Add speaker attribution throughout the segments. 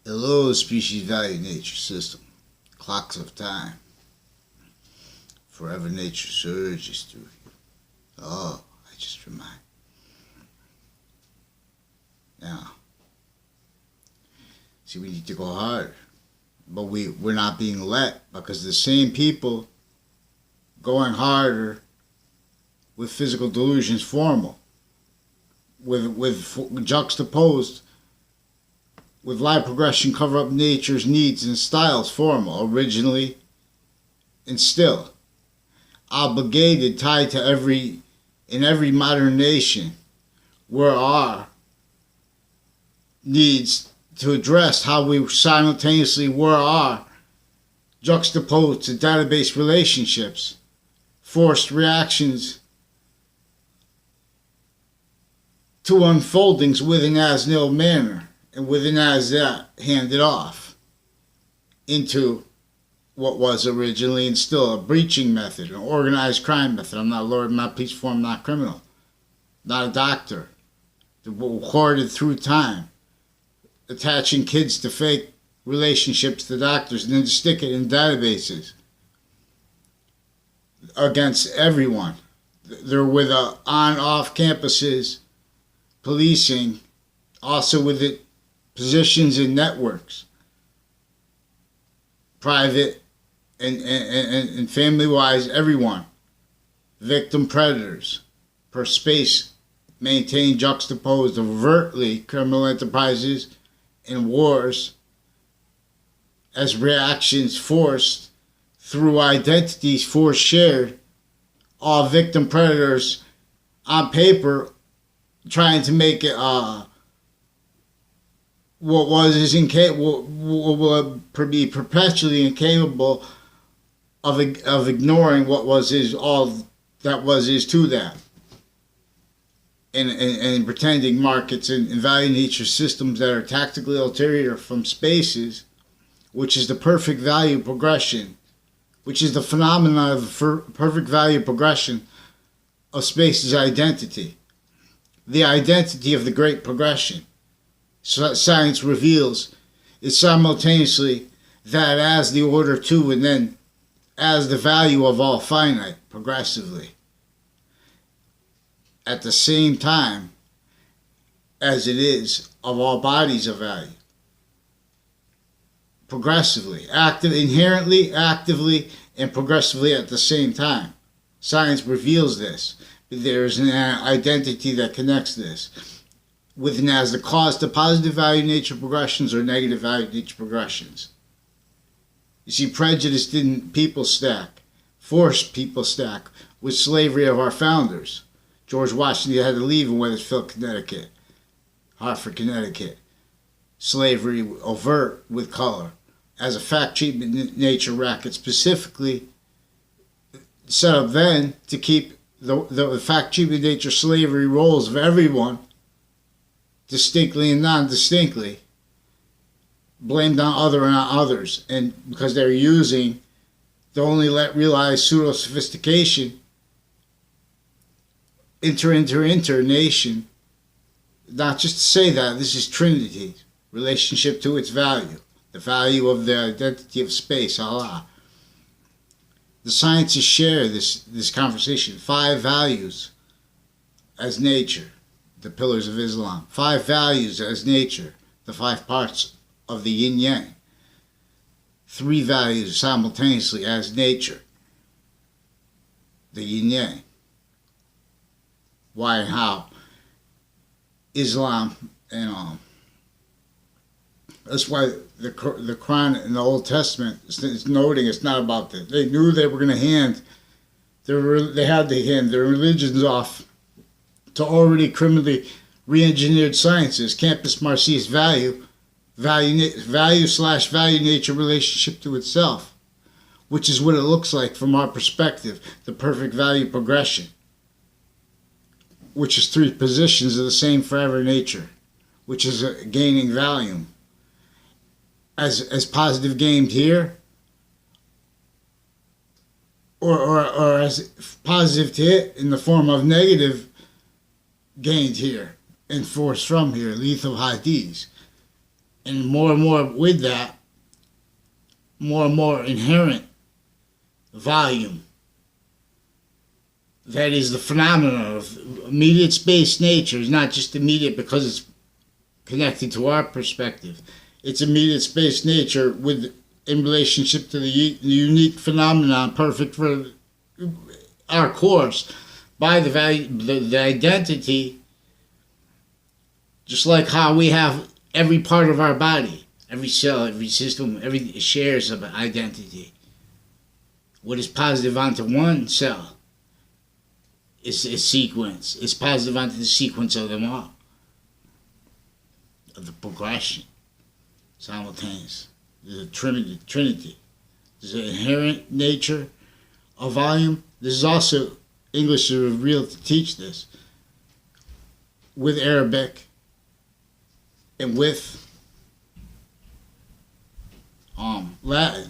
Speaker 1: Hello, species value nature system. Clocks of time. Forever nature surges through you. Oh, I just remind. Now, see, we need to go harder. But we're not being let because the same people going harder with physical delusions formal. With juxtaposed with live progression cover up nature's needs and styles formal, originally and still. Obligated, tied to in every modern nation where our needs to address how we simultaneously were are juxtaposed to database relationships, forced reactions to unfoldings within as nil manner, and within as that handed off into what was originally and still a breaching method, an organized crime method. I'm not a lawyer, I'm not police form, I'm not criminal, not a doctor. Recorded through time, attaching kids to fake relationships to doctors and then stick it in databases against everyone. They're with on-off campuses, policing, also with it, positions in networks, private and family-wise, everyone. Victim predators per space maintained juxtaposed overtly criminal enterprises and wars as reactions forced through identities forced shared, all victim predators on paper trying to make it what will be perpetually incapable of ignoring what was is all that was is to them, and pretending markets and value nature systems that are tactically ulterior from spaces, which is the perfect value progression, which is the phenomenon of the perfect value progression of space's identity, the identity of the great progression. Science reveals is simultaneously that as the order to and then as the value of all finite progressively at the same time as it is of all bodies of value progressively, inherently, actively, and progressively at the same time. Science reveals this. There is an identity that connects this within as the cause to positive value nature progressions or negative value nature progressions. You see, prejudice didn't people stack, forced people stack with slavery of our founders. George Washington had to leave in Wethersfield, Connecticut, Hartford, Connecticut. Slavery overt with color as a fact treatment nature racket specifically set up then to keep the fact treatment nature slavery roles of everyone distinctly and non-distinctly blamed on other and on others, and because they're using the only let realize pseudo-sophistication inter nation, not just to say that this is Trinity relationship to its value, the value of the identity of space, Allah. The sciences share this conversation. 5 values as nature, the pillars of Islam. 5 values as nature, the 5 parts of the yin yang. 3 values simultaneously as nature, the yin yang. Why and how Islam and that's why the Quran in the Old Testament is noting it's not about that. They knew they were going to hand they had to hand their religions off to already criminally re-engineered sciences. Campus Marcy's value / value nature relationship to itself, which is what it looks like from our perspective, the perfect value progression, which is 3 positions of the same forever nature, which is gaining volume as positive gained here, or as positive to it in the form of negative gained here, enforced from here, Lethe of Hades. And more with that, more and more inherent volume. That is the phenomenon of immediate space nature. Is not just immediate because it's connected to our perspective. It's immediate space nature in relationship to the unique phenomenon perfect for our course by the value, the identity, just like how we have every part of our body, every cell, every system, every shares of identity. What is positive onto one cell is a sequence. It's positive onto the sequence of them all, of the progression, simultaneous. There's a trinity. There's an inherent nature of volume. There's also, English is real to teach this, with Arabic and with Latin,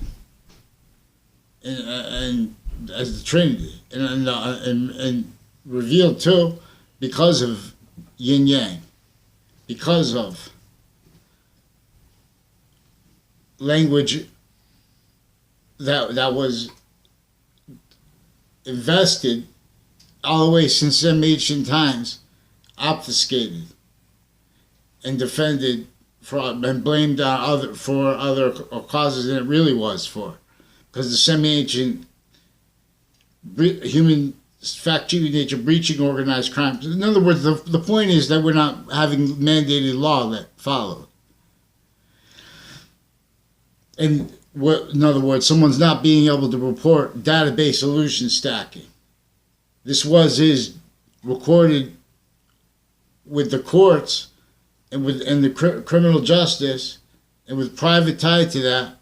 Speaker 1: and as the Trinity, and revealed too because of yin yang, because of language that was invested all the way since some ancient times, obfuscated and defended and blamed on for other causes than it really was for, because the semi-ancient human fact-checking nature breaching organized crime. In other words, the point is that we're not having mandated law that followed. And in other words, someone's not being able to report database illusion stacking. This is recorded with the courts and the criminal justice, and with private tied to that,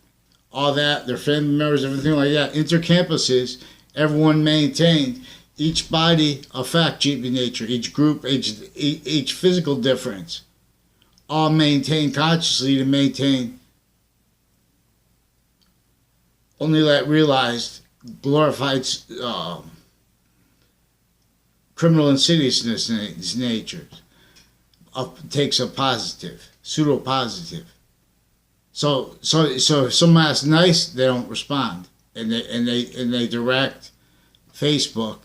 Speaker 1: all that, their family members, everything like that, intercampuses, everyone maintained, each body of fact-checking nature, each group, each physical difference, all maintained consciously to maintain only that realized glorified criminal insidiousness nature takes a positive, pseudo-positive. So if someone asks nice, they don't respond, and they direct Facebook.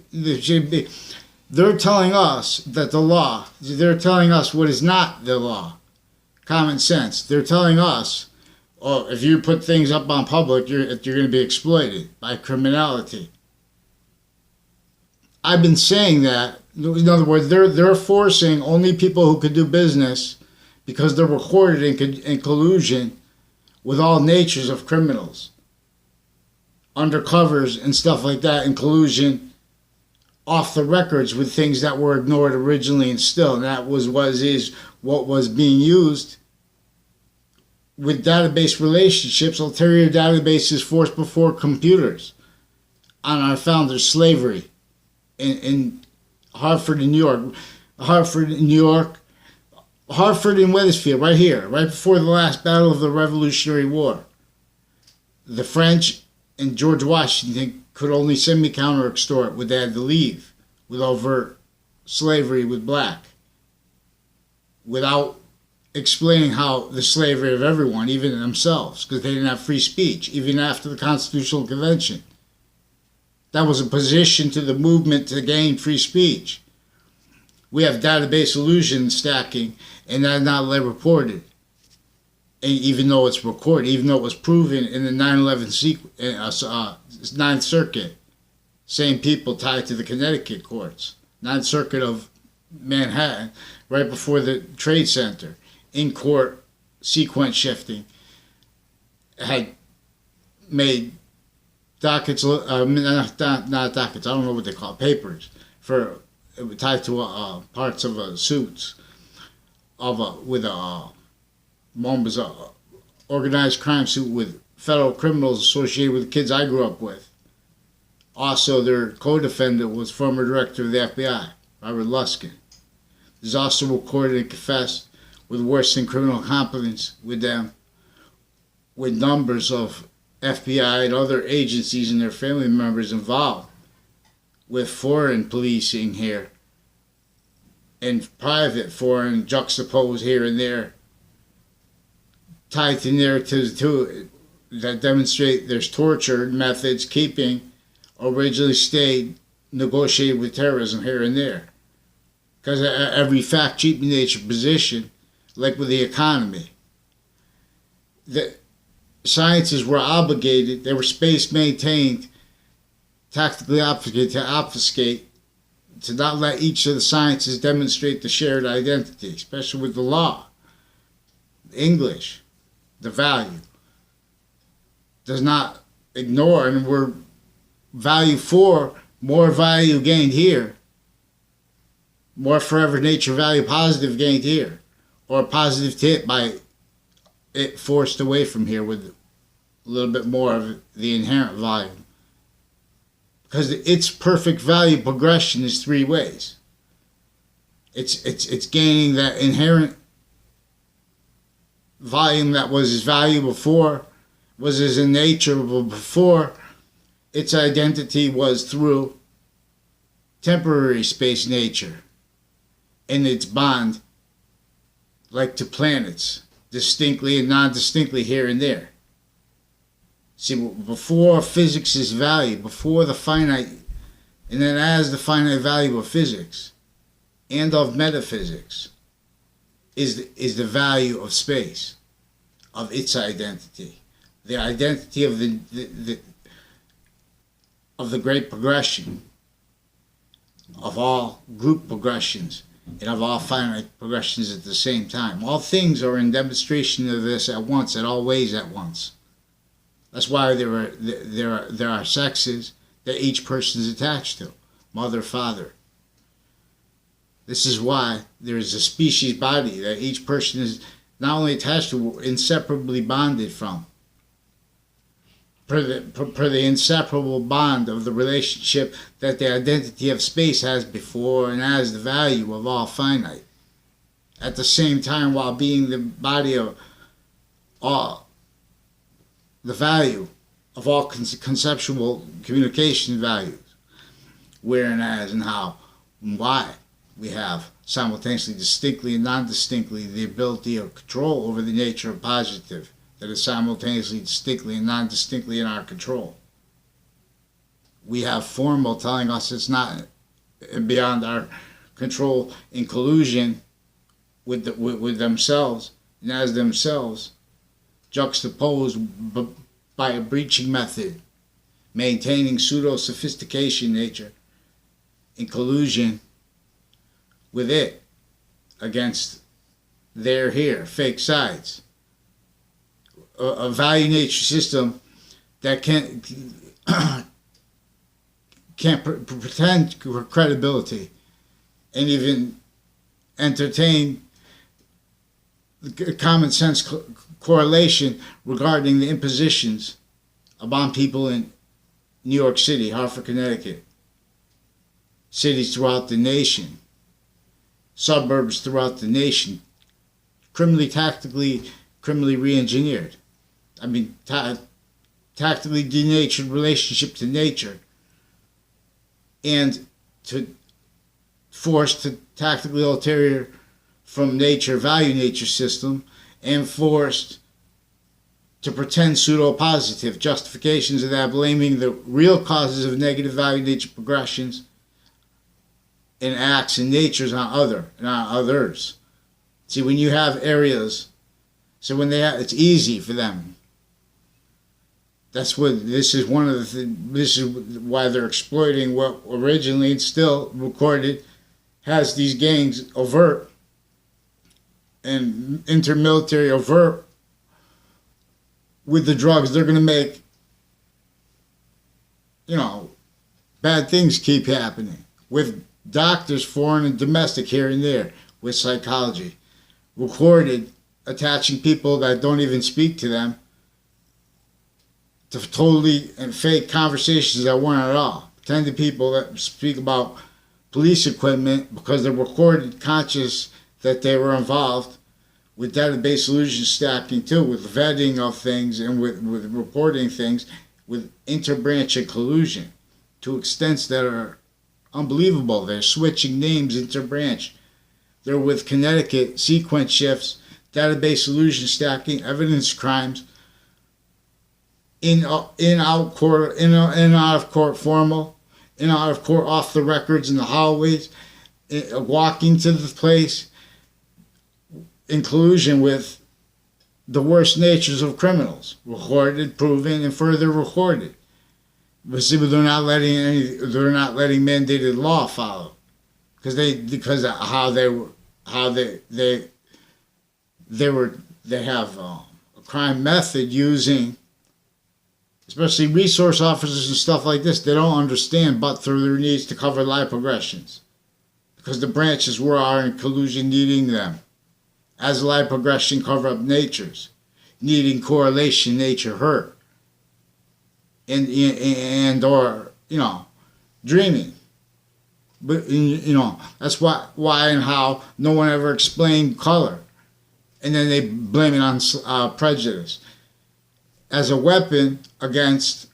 Speaker 1: They're telling us that the law. They're telling us what is not the law. Common sense. They're telling us, oh, if you put things up on public, you're going to be exploited by criminality. I've been saying that. In other words, they're forcing only people who could do business, because they're recorded in collusion with all natures of criminals, undercovers and stuff like that, in collusion off the records with things that were ignored originally, and still, and that was what was being used with database relationships, ulterior databases forced before computers on our founders' slavery in Hartford in New York, Hartford and Wethersfield, right here, right before the last battle of the Revolutionary War. The French and George Washington could only semi-counter extort what they had to leave with overt slavery with black, without explaining how the slavery of everyone, even themselves, because they didn't have free speech, even after the Constitutional Convention. That was a position to the movement to gain free speech. We have database illusion stacking, and that's not reported. And even though it's recorded, even though it was proven in the 9/11 Ninth Circuit, same people tied to the Connecticut courts, Ninth Circuit of Manhattan, right before the Trade Center, in court sequence shifting, had made dockets, not dockets, I don't know what they call it, papers, for tied to parts of suits with one was a organized crime suit with federal criminals associated with the kids I grew up with. Also, their co-defendant was former director of the FBI, Robert Luskin. There's also recorded and confessed with worse than criminal competence with them, with numbers of FBI and other agencies and their family members involved with foreign policing here and private foreign juxtaposed here and there, tied to narratives too that demonstrate there's torture methods keeping originally stayed negotiated with terrorism here and there. Because every fact cheap nature position, like with the economy, the sciences were obligated, they were space maintained, tactically obligated to obfuscate, to not let each of the sciences demonstrate the shared identity, especially with the law, English, the value, does not ignore, and we're value for, more value gained here, more forever nature value positive gained here, or positive tip by it forced away from here with a little bit more of the inherent volume. Because its perfect value progression is three ways. It's gaining that inherent volume that was its value before, was as in nature before. Its identity was through temporary space nature and its bond, like to planets, distinctly and non-distinctly here and there. See, before physics is value, before the finite, and then as the finite value of physics and of metaphysics is the value of space, of its identity, the identity of the great progression, of all group progressions, and of all finite progressions at the same time. All things are in demonstration of this at once, at all ways at once. That's why there are sexes that each person is attached to, mother, father. This is why there is a species body that each person is not only attached to, inseparably bonded from. Per the inseparable bond of the relationship that the identity of space has before and as the value of all finite. At the same time, while being the body of all, the value of all conceptual communication values, where and as and how and why we have simultaneously, distinctly and non-distinctly, the ability of control over the nature of positive that is simultaneously, distinctly, and non-distinctly in our control. We have formal telling us it's not beyond our control in collusion with themselves and as themselves, juxtaposed by a breaching method, maintaining pseudo-sophistication nature in collusion with it against their here, fake sides. A value nature system that can't pretend for credibility and even entertain the common sense correlation regarding the impositions upon people in New York City, Hartford, Connecticut, cities throughout the nation, suburbs throughout the nation, criminally re-engineered. I mean, tactically denatured relationship to nature, and forced to tactically alter from nature, value nature system, and forced to pretend pseudo-positive justifications of that, blaming the real causes of negative value nature progressions and acts and natures on others. See, when you have areas, so when it's easy for them. This is why they're exploiting what originally and still recorded has these gangs overt and intermilitary overt with the drugs. They're going to make, bad things keep happening with doctors, foreign and domestic here and there, with psychology, recorded attaching people that don't even speak to them to totally and fake conversations that weren't at all. Pretend to people that speak about police equipment because they're recorded conscious that they were involved with database solution stacking too, with vetting of things and with reporting things, with interbranch and collusion to extents that are unbelievable. They're switching names interbranch. They're with Connecticut sequence shifts database illusion stacking, evidence crimes, in out of court formal, in out of court off the records in the hallways, walking to the place in collusion with the worst natures of criminals, recorded, proven, and further recorded. But see, they're not letting mandated law follow because of how they have a crime method using, especially resource officers and stuff like this. They don't understand, but through their needs to cover lie progressions, because the branches are in collusion needing them. As lie progression cover up natures, needing correlation nature hurt, and or dreaming. But that's why and how no one ever explained color, and then they blame it on prejudice as a weapon against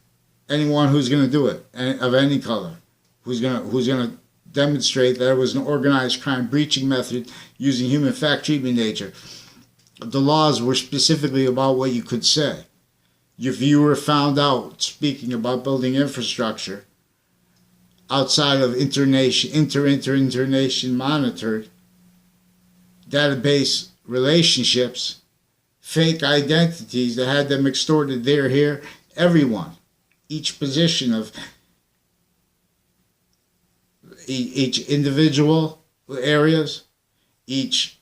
Speaker 1: anyone who's going to do it, of any color, who's going to demonstrate that it was an organized crime breaching method using human fact treatment nature. The laws were specifically about what you could say. If you were found out speaking about building infrastructure outside of internation monitored database relationships, fake identities that had them extorted there, here, everyone, each position of each individual areas, each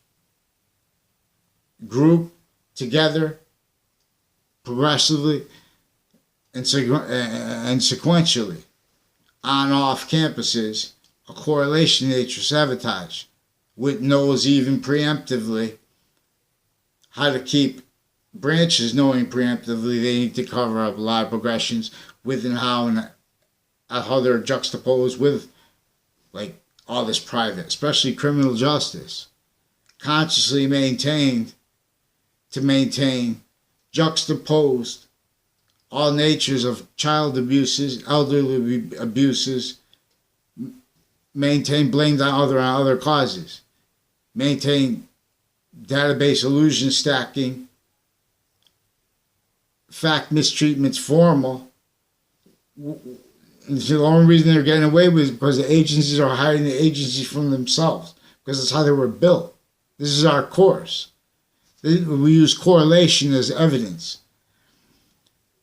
Speaker 1: group together, progressively and sequentially, on off campuses, a correlation nature sabotage, which knows even preemptively how to keep branches knowing preemptively they need to cover up lie progressions with and how they're juxtaposed with like all this private, especially criminal justice, consciously maintain juxtaposed all natures of child abuses, elderly abuses, maintain blamed on other causes, maintain database illusion stacking, fact mistreatments formal. The only reason they're getting away with it is because the agencies are hiding the agencies from themselves, because that's how they were built. This is our course. We use correlation as evidence.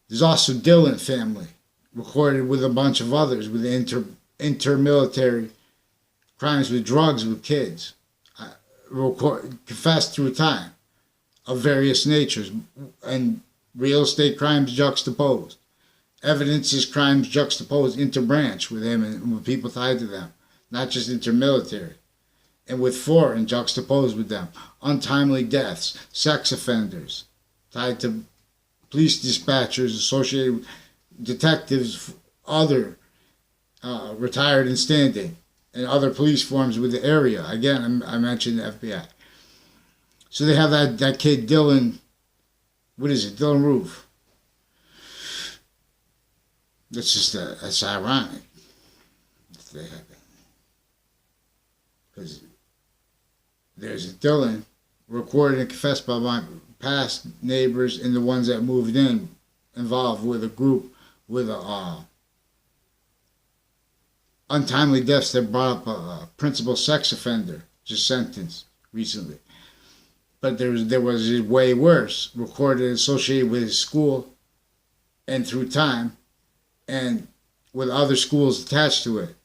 Speaker 1: There's also Dillon family, recorded with a bunch of others with intermilitary crimes with drugs with kids, confessed through time, of various natures, and real estate crimes juxtaposed. Evidence is crimes juxtaposed interbranch with him and with people tied to them, not just intermilitary. And with foreign juxtaposed with them. Untimely deaths, sex offenders, tied to police dispatchers, associated with detectives, other retired and standing, and other police forms with the area. Again, I mentioned the FBI. So they have that kid, Dylan, what is it, Dylan Roof. That's ironic. Because there's a Dylan recorded and confessed by my past neighbors and the ones that moved in, involved with a group with a untimely deaths that brought up a principal sex offender just sentenced recently. But there was way worse, recorded associated with his school and through time, and with other schools attached to it,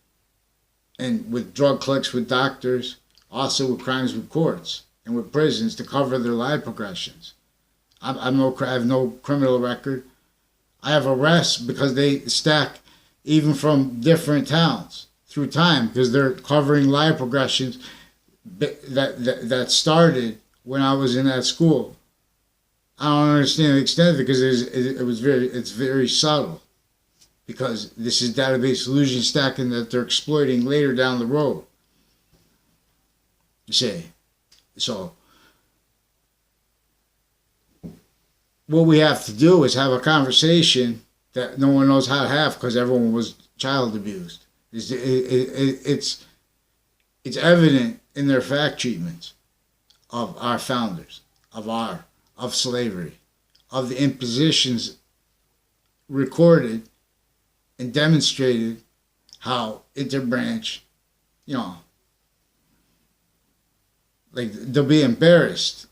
Speaker 1: and with drug clicks with doctors, also with crimes with courts and with prisons to cover their lie progressions. I have no criminal record. I have arrests because they stack even from different towns through time, because they're covering lie progressions that started when I was in that school. I don't understand the extent of it, because it's very subtle. Because this is database illusion stacking that they're exploiting later down the road. You see, so what we have to do is have a conversation that no one knows how to have, because everyone was child abused. It's evident in their fact treatments of our founders, of slavery, of the impositions recorded and demonstrated how interbranch, you know, like they'll be embarrassed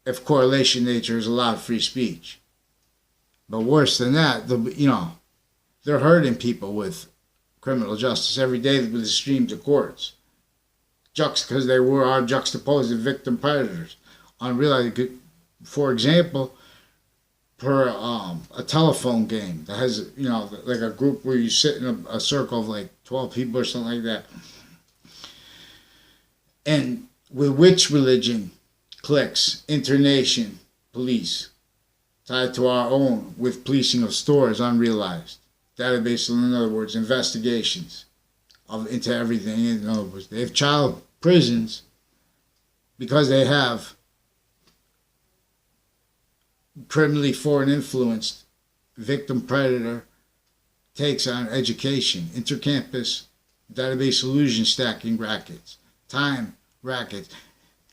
Speaker 1: if correlation nature is allowed free speech. But worse than that, they'll be, you know, they're hurting people with criminal justice every day with the streams of courts. Because they are juxtaposed as victim predators. Unrealized, for example, per a telephone game that has, you know, like a group where you sit in a circle of like 12 people or something like that. And with which religion? Cliques, internation, police. Tied to our own with policing of stores, unrealized. Database, in other words, investigations into everything. In other words, they have child prisons because they have criminally foreign influenced victim predator takes on education, intercampus database illusion stacking rackets, time rackets,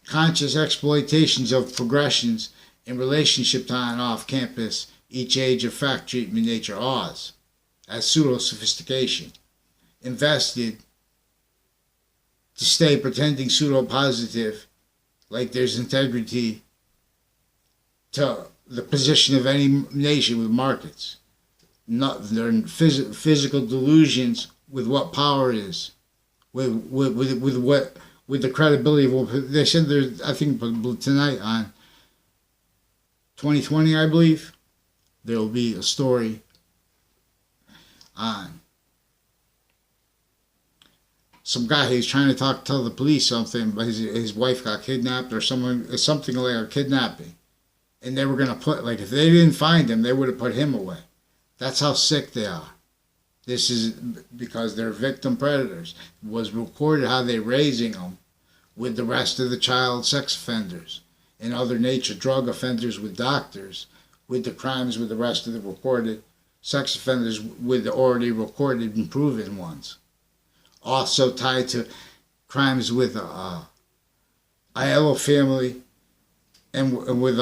Speaker 1: conscious exploitations of progressions in relationship to on off campus, each age of fact treatment nature Oz, as pseudo-sophistication, invested to stay pretending pseudo-positive, like there's integrity to the position of any nation with markets. Not their physical delusions with what power is, with the credibility of what they said. There's, I think tonight on 2020, I believe, there will be a story on some guy who's trying to tell the police something, but his wife got kidnapped or something like a kidnapping, and they were gonna put, like, if they didn't find him, they would have put him away. That's how sick they are. This is because they're victim predators. It was recorded how they're raising them with the rest of the child sex offenders and other nature drug offenders with doctors, with the crimes with the rest of the recorded sex offenders with the already recorded and proven ones. Also tied to crimes with Aiello family and with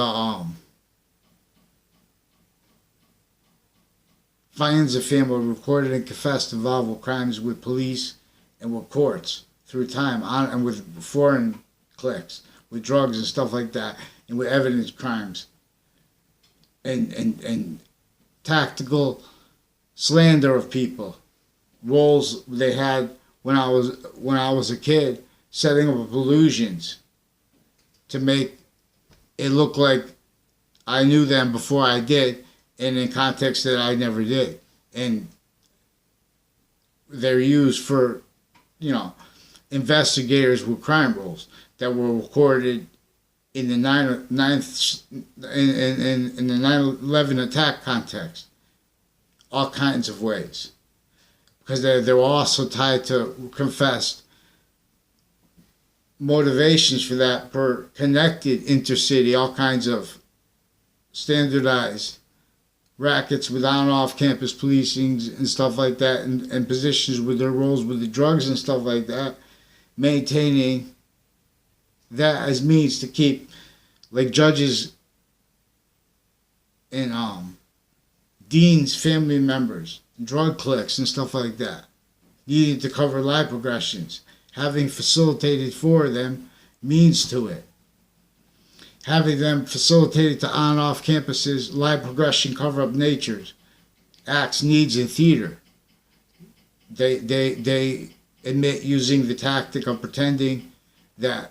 Speaker 1: Fianza family recorded and confessed involved with crimes with police and with courts through time, and with foreign cliques, with drugs and stuff like that, and with evidence crimes and tactical slander of people, roles they had when I was a kid, setting up illusions to make it look like I knew them before I did, and in context that I never did. And they're used for, you know, investigators with crime roles that were recorded in the 9/11 attack context, all kinds of ways, because they were also tied to confessed motivations for that per connected intercity, all kinds of standardized rackets with on off campus policing and stuff like that, and positions with their roles with the drugs and stuff like that, maintaining that as means to keep, like, judges and deans, family members, drug cliques and stuff like that, needing to cover lie progressions, having facilitated for them means to it. Having them facilitated to on-off campuses, lie progression, cover-up natures, acts, needs, and theater. They admit using the tactic of pretending that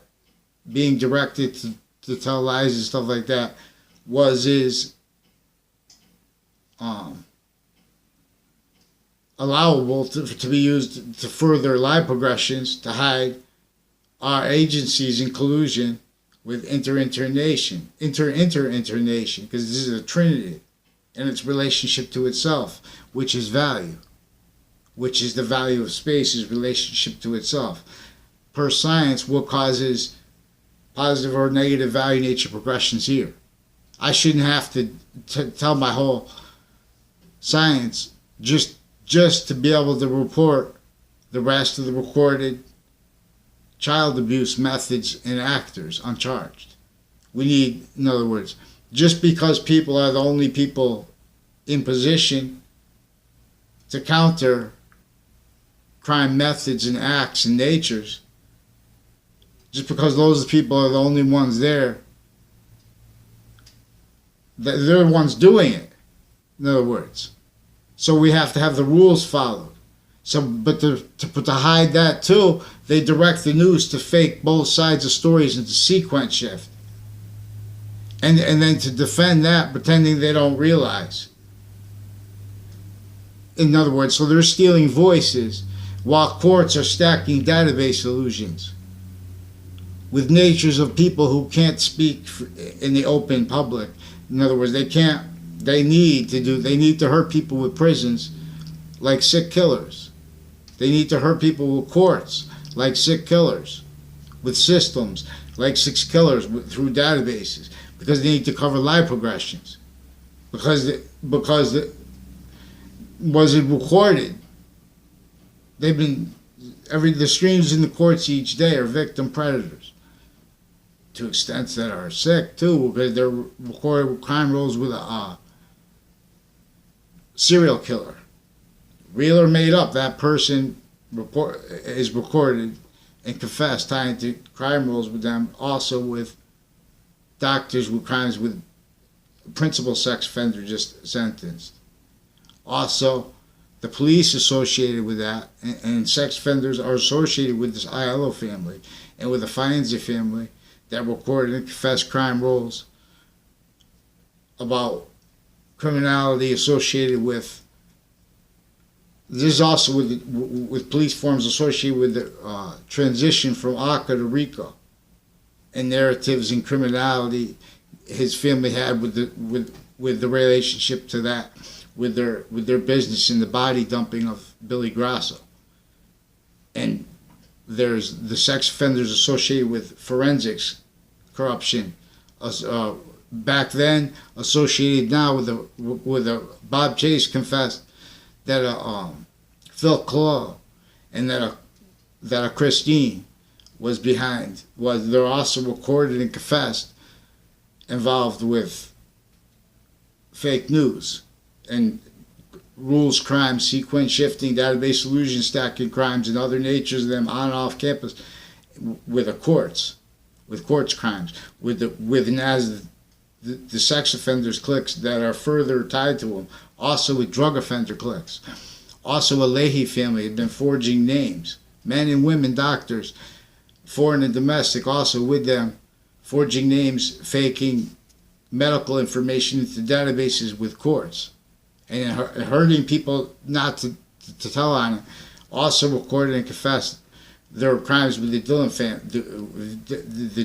Speaker 1: being directed to tell lies and stuff like that is allowable to be used to further lie progressions, to hide our agencies in collusion with internation, because this is a trinity, and its relationship to itself, which is value, which is the value of space, is relationship to itself. Per science, what causes positive or negative value nature progressions here? I shouldn't have to tell my whole science just to be able to report the rest of the recorded child abuse methods and actors uncharged. We need, in other words, just because people are the only people in position to counter crime methods and acts and natures, just because those people are the only ones there, they're the ones doing it, in other words. So we have to have the rules followed. So, but to hide that too, they direct the news to fake both sides of stories into sequence shift. And then to defend that, pretending they don't realize. In other words, so they're stealing voices while courts are stacking database illusions with natures of people who can't speak in the open public. In other words, they need to hurt people with prisons like sick killers. They need to hurt people with courts like sick killers, with systems like sick killers through databases, because they need to cover lie progressions. Was it recorded? The streams in the courts each day are victim predators, to extents that are sick too, because they're recorded with crime rolls with a serial killer. Real or made up, that person is recorded and confessed, tying to crime rolls with them, also with doctors with crimes with principal sex offender just sentenced. Also, the police associated with that, and sex offenders are associated with this Aiello family and with the Fienza family that recorded and confessed crime rolls about criminality associated with. This is also with police forms associated with the transition from ACA to RICO, and narratives and criminality his family had with the relationship to that, with their business in the body dumping of Billy Grasso. And there's the sex offenders associated with forensics corruption, back then associated now with Bob Chase confessed that Phil Claw and that a Christine was behind. They're also recorded and confessed involved with fake news and rules, crimes, sequence shifting, database illusion stacking crimes, and other natures of them on and off campus with courts crimes, as the sex offenders cliques that are further tied to them, also with drug offender cliques. Also a Lethe family had been forging names, men and women doctors, foreign and domestic, also with them, forging names, faking medical information into databases with courts, and hurting people not to tell on it. Also recorded and confessed their crimes with the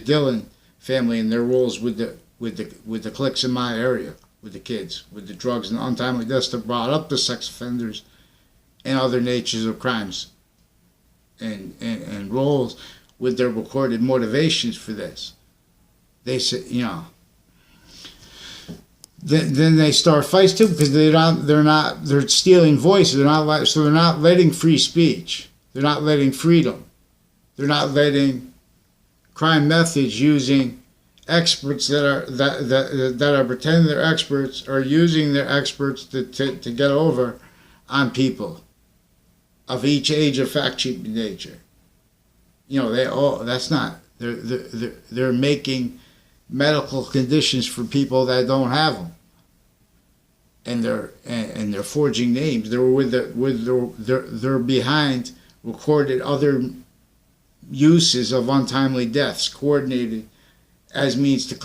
Speaker 1: Dillon family and their roles with the cliques in my area, with the kids, with the drugs and untimely deaths that brought up the sex offenders and other natures of crimes and roles with their recorded motivations for this. They say, then they start fights too, because they're stealing voices. They're not letting free speech. They're not letting freedom. They're not letting crime methods using experts that are pretending they're experts, or using their experts to get over on people of each age of fact-cheap nature. They're making medical conditions for people that don't have them, and they're forging names. They're behind recorded other uses of untimely deaths, coordinated as means to